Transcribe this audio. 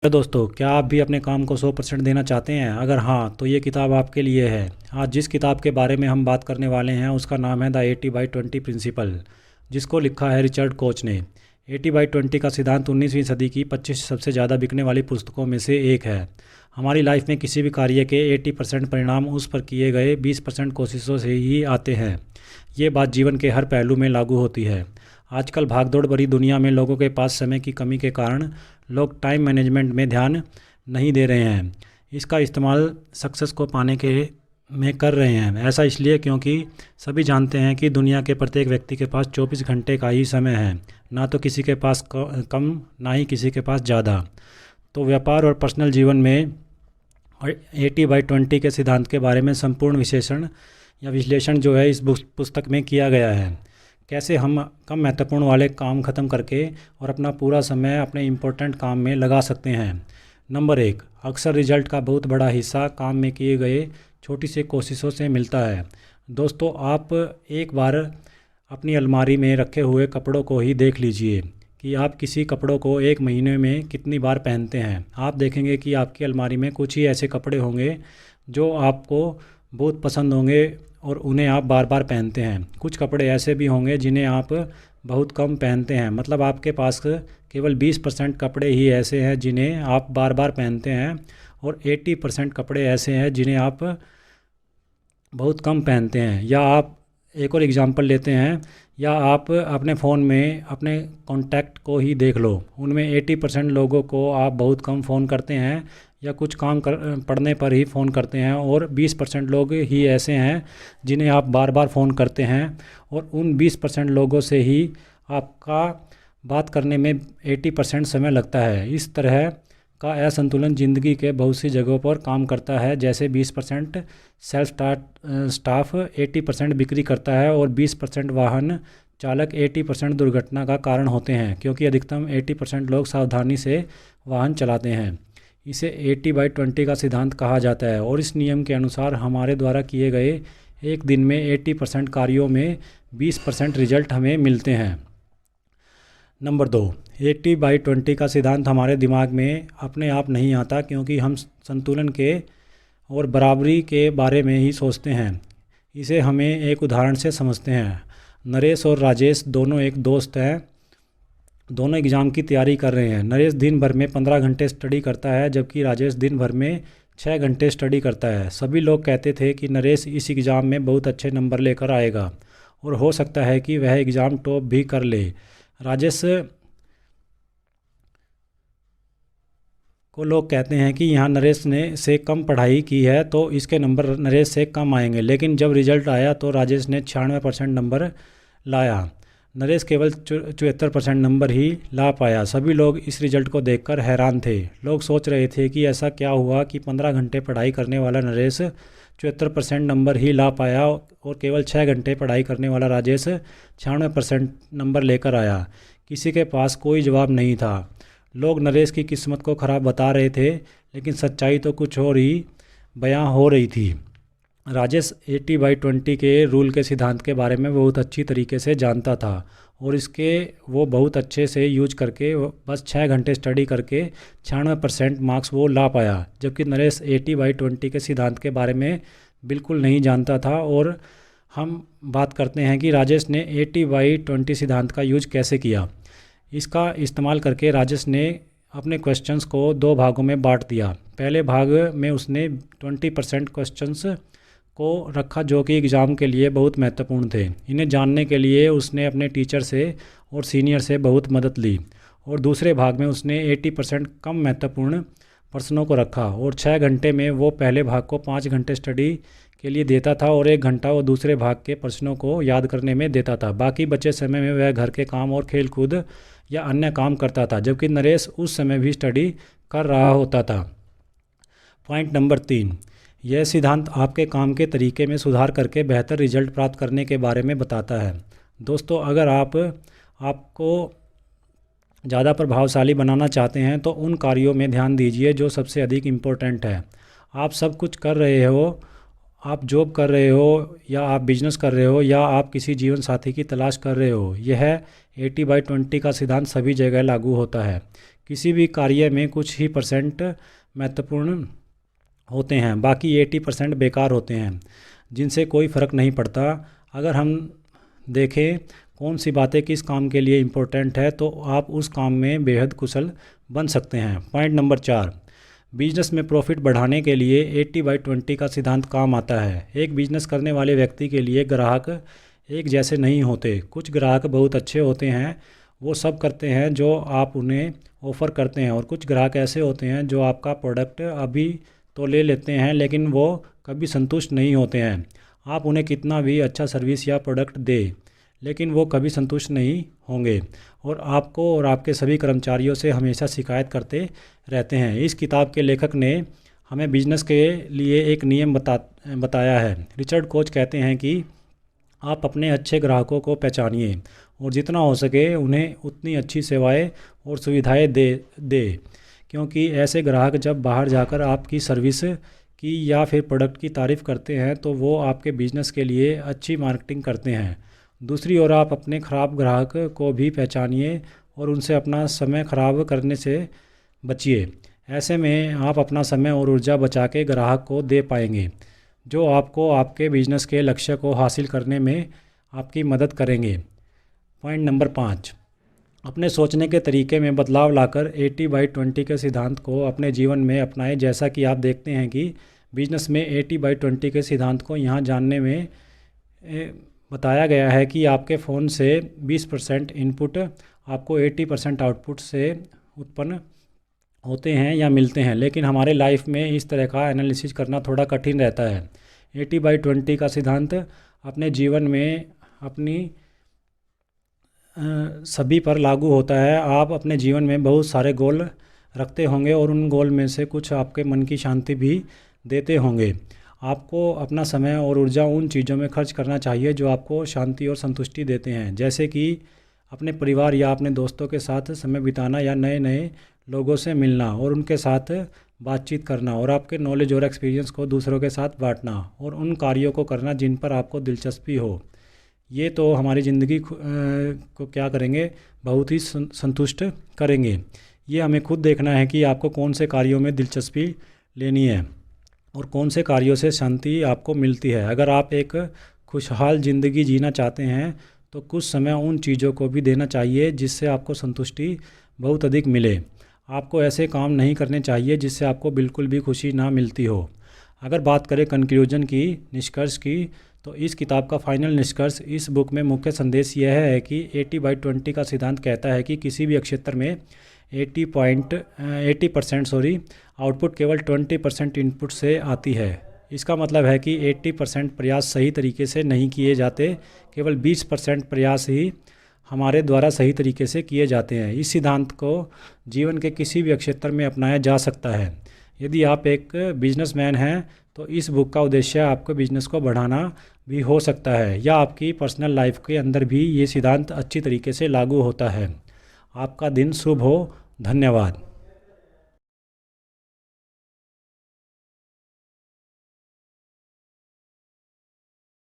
Hello दोस्तों, क्या आप भी अपने काम को 100% देना चाहते हैं? अगर हाँ, तो ये किताब आपके लिए है। आज जिस किताब के बारे में हम बात करने वाले हैं उसका नाम है द 80/20 प्रिंसिपल, जिसको लिखा है रिचर्ड कोच ने। 80/20 का सिद्धांत 19वीं सदी की 25 सबसे ज़्यादा बिकने वाली पुस्तकों में से एक है। हमारी लाइफ में किसी भी कार्य के 80% परिणाम उस पर किए गए 20% कोशिशों से ही आते हैं। ये बात जीवन के हर पहलू में लागू होती है। आजकल भागदौड़ भरी दुनिया में लोगों के पास समय की कमी के कारण लोग टाइम मैनेजमेंट में ध्यान नहीं दे रहे हैं। इसका इस्तेमाल सक्सेस को पाने के में कर रहे हैं। ऐसा इसलिए क्योंकि सभी जानते हैं कि दुनिया के प्रत्येक व्यक्ति के पास 24 घंटे का ही समय है, ना तो किसी के पास कम, ना ही किसी के पास ज़्यादा। तो व्यापार और पर्सनल जीवन में 80/20 के सिद्धांत के बारे में संपूर्ण विश्लेषण या विश्लेषण जो है इस पुस्तक में किया गया है। कैसे हम कम महत्वपूर्ण वाले काम ख़त्म करके और अपना पूरा समय अपने इम्पोर्टेंट काम में लगा सकते हैं। नंबर 1, अक्सर रिजल्ट का बहुत बड़ा हिस्सा काम में किए गए छोटी सी कोशिशों से मिलता है। दोस्तों, आप एक बार अपनी अलमारी में रखे हुए कपड़ों को ही देख लीजिए कि आप किसी कपड़ों को एक महीने में कितनी बार पहनते हैं। आप देखेंगे कि आपकी अलमारी में कुछ ही ऐसे कपड़े होंगे जो आपको बहुत पसंद होंगे और उन्हें आप बार बार पहनते हैं। कुछ कपड़े ऐसे भी होंगे जिन्हें आप बहुत कम पहनते हैं। मतलब आपके पास केवल 20% कपड़े ही ऐसे हैं जिन्हें आप बार बार पहनते हैं और 80% कपड़े ऐसे हैं जिन्हें आप बहुत कम पहनते हैं। या आप एक और एग्जांपल लेते हैं, या आप अपने फ़ोन में अपने कॉन्टैक्ट को ही देख लो। उनमें 80% लोगों को आप बहुत कम फ़ोन करते हैं या कुछ काम पढ़ने पर ही फ़ोन करते हैं, और 20% लोग ही ऐसे हैं जिन्हें आप बार बार फ़ोन करते हैं, और उन 20% लोगों से ही आपका बात करने में 80% समय लगता है। इस तरह का असंतुलन ज़िंदगी के बहुत सी जगहों पर काम करता है। जैसे 20% सेल्फ स्टाफ 80% बिक्री करता है, और 20% वाहन चालक 80% दुर्घटना का कारण होते हैं, क्योंकि अधिकतम 80% लोग सावधानी से वाहन चलाते हैं। इसे 80/20 का सिद्धांत कहा जाता है, और इस नियम के अनुसार हमारे द्वारा किए गए एक दिन में 80% कार्यों में 20% रिजल्ट हमें मिलते हैं। नंबर 2, 80/20 का सिद्धांत हमारे दिमाग में अपने आप नहीं आता, क्योंकि हम संतुलन के और बराबरी के बारे में ही सोचते हैं। इसे हमें एक उदाहरण से समझते हैं। नरेश और राजेश दोनों एक दोस्त हैं। दोनों एग्ज़ाम की तैयारी कर रहे हैं। नरेश दिन भर में 15 घंटे स्टडी करता है, जबकि राजेश दिन भर में 6 घंटे स्टडी करता है। सभी लोग कहते थे कि नरेश इस एग्ज़ाम में बहुत अच्छे नंबर लेकर आएगा और हो सकता है कि वह एग्ज़ाम टॉप भी कर ले। राजेश को लोग कहते हैं कि यहाँ नरेश ने से कम पढ़ाई की है तो इसके नंबर नरेश से कम आएंगे। लेकिन जब रिजल्ट आया तो राजेश ने 96% नंबर लाया। नरेश केवल 74% नंबर ही ला पाया। सभी लोग इस रिजल्ट को देखकर हैरान थे। लोग सोच रहे थे कि ऐसा क्या हुआ कि 15 घंटे पढ़ाई करने वाला नरेश 74% नंबर ही ला पाया, और केवल 6 घंटे पढ़ाई करने वाला राजेश 96% नंबर लेकर आया। किसी के पास कोई जवाब नहीं था। लोग नरेश की किस्मत को ख़राब बता रहे थे, लेकिन सच्चाई तो कुछ और ही बयां हो रही थी। राजेश 80/20 के रूल के सिद्धांत के बारे में बहुत अच्छी तरीके से जानता था, और इसके वो बहुत अच्छे से यूज करके बस 6 घंटे स्टडी करके 96% मार्क्स वो ला पाया। जबकि नरेश 80/20 के सिद्धांत के बारे में बिल्कुल नहीं जानता था। और हम बात करते हैं कि राजेश ने 80/20 सिद्धांत का यूज कैसे किया। इसका इस्तेमाल करके राजेश ने अपने क्वेश्चंस को 2 भागों में बांट दिया। पहले भाग में उसने 20% क्वेश्चंस को रखा जो कि एग्ज़ाम के लिए बहुत महत्वपूर्ण थे। इन्हें जानने के लिए उसने अपने टीचर से और सीनियर से बहुत मदद ली। और दूसरे भाग में उसने 80% कम महत्वपूर्ण प्रश्नों को रखा, और 6 घंटे में वो पहले भाग को 5 घंटे स्टडी के लिए देता था, और 1 घंटा वो दूसरे भाग के प्रश्नों को याद करने में देता था। बाकी बचे समय में वह घर के काम और खेल कूद या अन्य काम करता था, जबकि नरेश उस समय भी स्टडी कर रहा होता था। पॉइंट नंबर 3, यह सिद्धांत आपके काम के तरीके में सुधार करके बेहतर रिजल्ट प्राप्त करने के बारे में बताता है। दोस्तों, अगर आपको ज़्यादा प्रभावशाली बनाना चाहते हैं तो उन कार्यों में ध्यान दीजिए जो सबसे अधिक इम्पोर्टेंट है। आप सब कुछ कर रहे हो, आप जॉब कर रहे हो, या आप बिजनेस कर रहे हो, या आप किसी जीवन साथी की तलाश कर रहे हो, यह 80/20 का सिद्धांत सभी जगह लागू होता है। किसी भी कार्य में कुछ ही परसेंट महत्वपूर्ण होते हैं, बाकी 80% बेकार होते हैं जिनसे कोई फ़र्क नहीं पड़ता। अगर हम देखें कौन सी बातें किस काम के लिए इम्पोर्टेंट है तो आप उस काम में बेहद कुशल बन सकते हैं। पॉइंट नंबर 4, बिजनेस में प्रॉफिट बढ़ाने के लिए 80/20 का सिद्धांत काम आता है। एक बिजनेस करने वाले व्यक्ति के लिए ग्राहक एक जैसे नहीं होते। कुछ ग्राहक बहुत अच्छे होते हैं, वो सब करते हैं जो आप उन्हें ऑफ़र करते हैं, और कुछ ग्राहक ऐसे होते हैं जो आपका प्रोडक्ट अभी तो ले लेते हैं लेकिन वो कभी संतुष्ट नहीं होते हैं। आप उन्हें कितना भी अच्छा सर्विस या प्रोडक्ट दें लेकिन वो कभी संतुष्ट नहीं होंगे और आपको और आपके सभी कर्मचारियों से हमेशा शिकायत करते रहते हैं। इस किताब के लेखक ने हमें बिजनेस के लिए एक नियम बताया है। रिचर्ड कोच कहते हैं कि आप अपने अच्छे ग्राहकों को पहचानिए और जितना हो सके उन्हें उतनी अच्छी सेवाएं और सुविधाएं दे क्योंकि ऐसे ग्राहक जब बाहर जाकर आपकी सर्विस की या फिर प्रोडक्ट की तारीफ़ करते हैं तो वो आपके बिजनेस के लिए अच्छी मार्केटिंग करते हैं। दूसरी ओर आप अपने ख़राब ग्राहक को भी पहचानिए और उनसे अपना समय ख़राब करने से बचिए। ऐसे में आप अपना समय और ऊर्जा बचा के ग्राहक को दे पाएंगे जो आपको आपके बिजनेस के लक्ष्य को हासिल करने में आपकी मदद करेंगे। पॉइंट नंबर 5, अपने सोचने के तरीके में बदलाव लाकर 80/20 के सिद्धांत को अपने जीवन में अपनाएं। जैसा कि आप देखते हैं कि बिजनेस में 80/20 के सिद्धांत को यहाँ जानने में बताया गया है कि आपके फ़ोन से 20% इनपुट आपको 80% आउटपुट से उत्पन्न होते हैं या मिलते हैं, लेकिन हमारे लाइफ में इस तरह का एनालिसिस करना थोड़ा कठिन रहता है। 80/20 का सिद्धांत अपने जीवन में अपनी सभी पर लागू होता है। आप अपने जीवन में बहुत सारे गोल रखते होंगे और उन गोल में से कुछ आपके मन की शांति भी देते होंगे। आपको अपना समय और ऊर्जा उन चीज़ों में खर्च करना चाहिए जो आपको शांति और संतुष्टि देते हैं, जैसे कि अपने परिवार या अपने दोस्तों के साथ समय बिताना या नए नए लोगों से मिलना और उनके साथ बातचीत करना और आपके नॉलेज और एक्सपीरियंस को दूसरों के साथ बांटना और उन कार्यों को करना जिन पर आपको दिलचस्पी हो। ये तो हमारी ज़िंदगी को क्या करेंगे, बहुत ही संतुष्ट करेंगे। ये हमें खुद देखना है कि आपको कौन से कार्यों में दिलचस्पी लेनी है और कौन से कार्यों से शांति आपको मिलती है। अगर आप एक खुशहाल ज़िंदगी जीना चाहते हैं तो कुछ समय उन चीज़ों को भी देना चाहिए जिससे आपको संतुष्टि बहुत अधिक मिले। आपको ऐसे काम नहीं करने चाहिए जिससे आपको बिल्कुल भी खुशी ना मिलती हो। अगर बात करें कंक्लूजन की, निष्कर्ष की, तो इस किताब का फाइनल निष्कर्ष, इस बुक में मुख्य संदेश यह है कि 80/20 का सिद्धांत कहता है कि किसी भी क्षेत्र में 80% आउटपुट केवल 20% इनपुट से आती है। इसका मतलब है कि 80% प्रयास सही तरीके से नहीं किए जाते, केवल 20% प्रयास ही हमारे द्वारा सही तरीके से किए जाते हैं। इस सिद्धांत को जीवन के किसी भी क्षेत्र में अपनाया जा सकता है। यदि आप एक बिजनेसमैन हैं तो इस बुक का उद्देश्य आपके बिजनेस को बढ़ाना भी हो सकता है या आपकी पर्सनल लाइफ के अंदर भी ये सिद्धांत अच्छी तरीके से लागू होता है। आपका दिन शुभ हो। धन्यवाद।